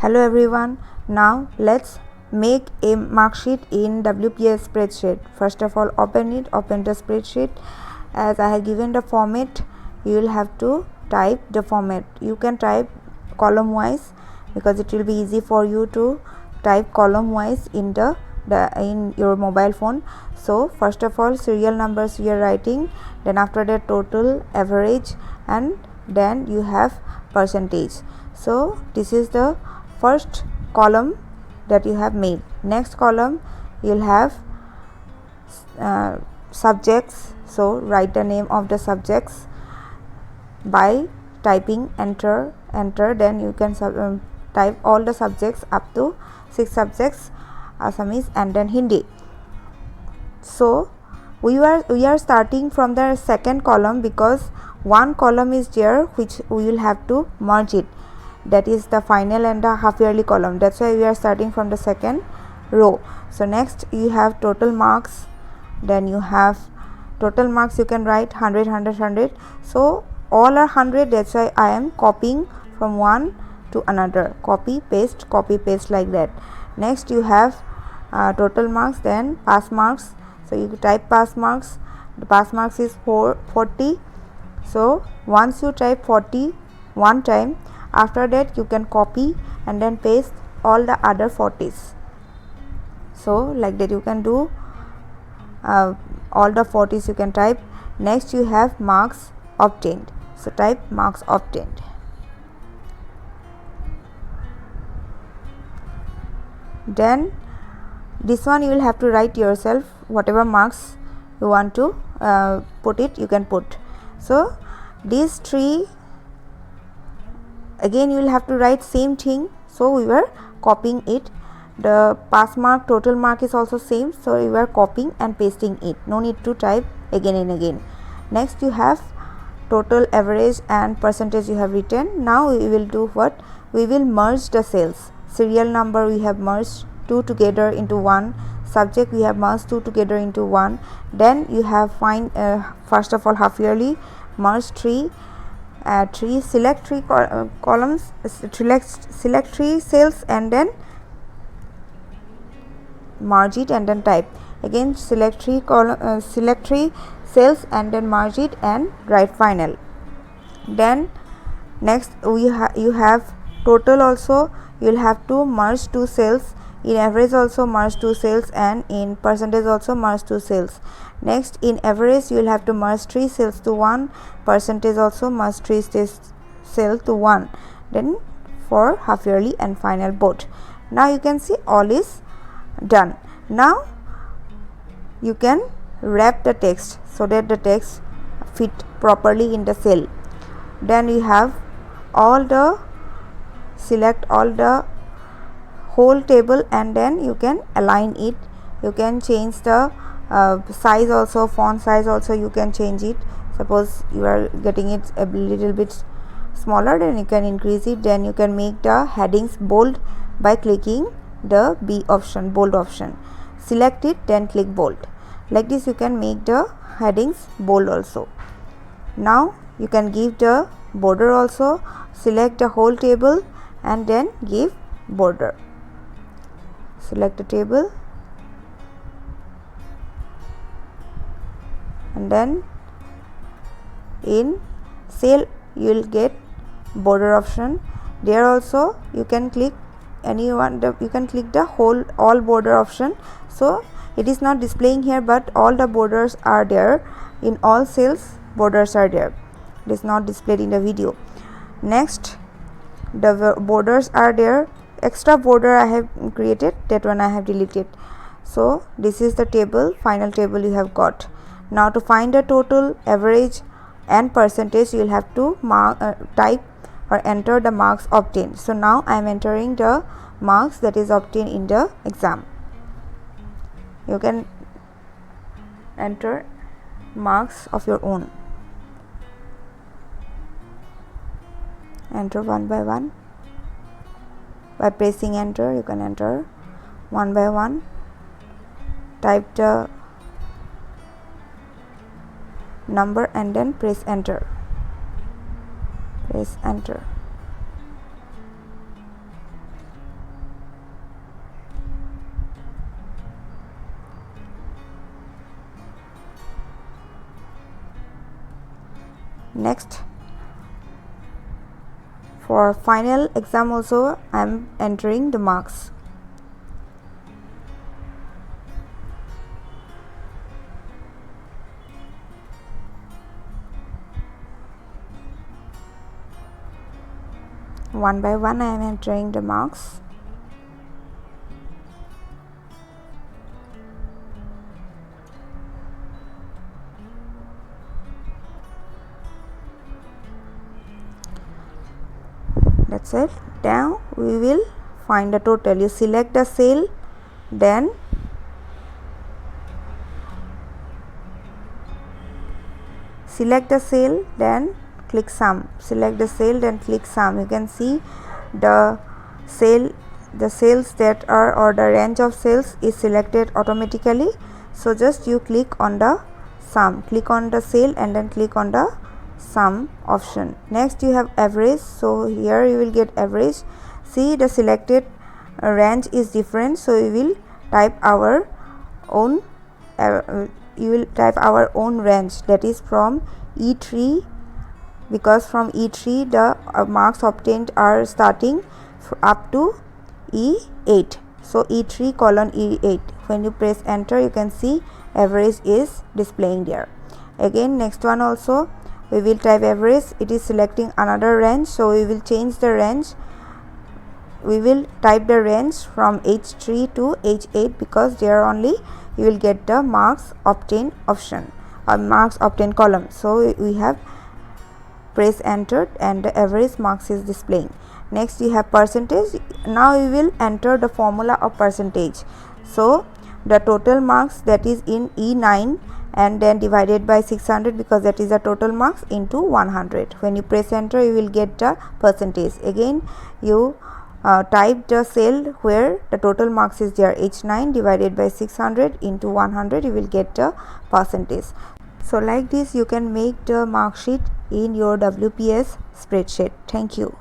Hello everyone, now let's make a mark sheet in WPS spreadsheet. First of all, open the spreadsheet. As I have given the format, you will have to type the format. You can type column wise because it will be easy for you to type column wise in in your mobile phone. So first of all, serial numbers we are writing, then after that total, average, and then you have percentage. So this is the first column that you have made. Next column you'll have subjects, so write the name of the subjects by typing enter, then you can type all the subjects up to 6 subjects, Assamese and then Hindi. So we are starting from the second column because one column is there which we will have to merge it, that is the final and the half yearly column. That's why we are starting from the second row. So next you have total marks, then you have total marks, you can write 100 100 100. So all are 100, that's why I am copying from one to another, copy paste like that. Next you have total marks, then pass marks. So you type pass marks, the pass marks is 40. So once you type 40 one time, after that you can copy and then paste all the other 40s. So like that you can do all the 40s you can type. Next you have marks obtained, so type marks obtained. Then this one you will have to write yourself, whatever marks you want to put it, you can put. So these three again you will have to write same thing, so we were copying it. The pass mark, total mark is also same, so we were copying and pasting it, no need to type again and again. Next you have total, average and percentage you have written. Now we will do what? We will merge the cells. Serial number we have merged 2 together into one, subject we have merged 2 together into one. Then you have find first of all half yearly, merge 3, select 3 columns, select 3 cells and then merge it and then type again, select 3 cells and then merge it and write final. Then next you have total, also you will have to merge 2 cells, in average also merge 2 cells, and in percentage also merge 2 cells. Next in average you will have to merge 3 cells to 1, percentage also merge 3 cells to 1, then for half yearly and final both. Now you can see all is done. Now you can wrap the text so that the text fit properly in the cell. Then you have all the select all the whole table and then you can align it. You can change the size also, font size also you can change it. Suppose you are getting it a little bit smaller, then you can increase it. Then you can make the headings bold by clicking the B option, bold option. Select it, then click bold. Like this you can make the headings bold also. Now you can give the border also, select the whole table and then give border. Select the table and then in cell you will get border option. There also you can click anyone, you can click the whole all border option. So it is not displaying here, but all the borders are there, in all cells borders are there, it is not displayed in the video. Next the borders are there, extra border I have created, that one I have deleted. So this is the table, final table you have got. Now to find the total, average and percentage you will have to type or enter the marks obtained. So now I am entering the marks that is obtained in the exam. You can enter marks of your own, enter one by one. By pressing enter you can enter one by one, type the number and then press enter, press enter. Next, for final exam also I am entering the marks. One by one I am entering the marks. That's it. Now we will find the total. You select the cell, then select the cell, then click sum. Select the cell, then click sum. You can see the cells that are, or the range of cells is selected automatically. So just you click on the sum, click on the cell and then click on the sum option. Next you have average. So here you will get average. See, the selected range is different, so we will type our own range, that is from E3, because from E3 the marks obtained are starting up to E8. So E3 colon E8. When you press enter, you can see average is displaying there. Again, next one also we will type average. It is selecting another range, so we will change the range. We will type the range from H3 to H8, because there only you will get the marks obtained option or marks obtained column. So we have press enter and the average marks is displaying. Next you have percentage. Now we will enter the formula of percentage. So the total marks that is in E9 and then divided by 600, because that is the total marks, into 100. When you press enter, you will get the percentage. Again you type the cell where the total marks is there, H9 divided by 600 into 100, you will get the percentage. So like this you can make the mark sheet in your WPS spreadsheet. Thank you.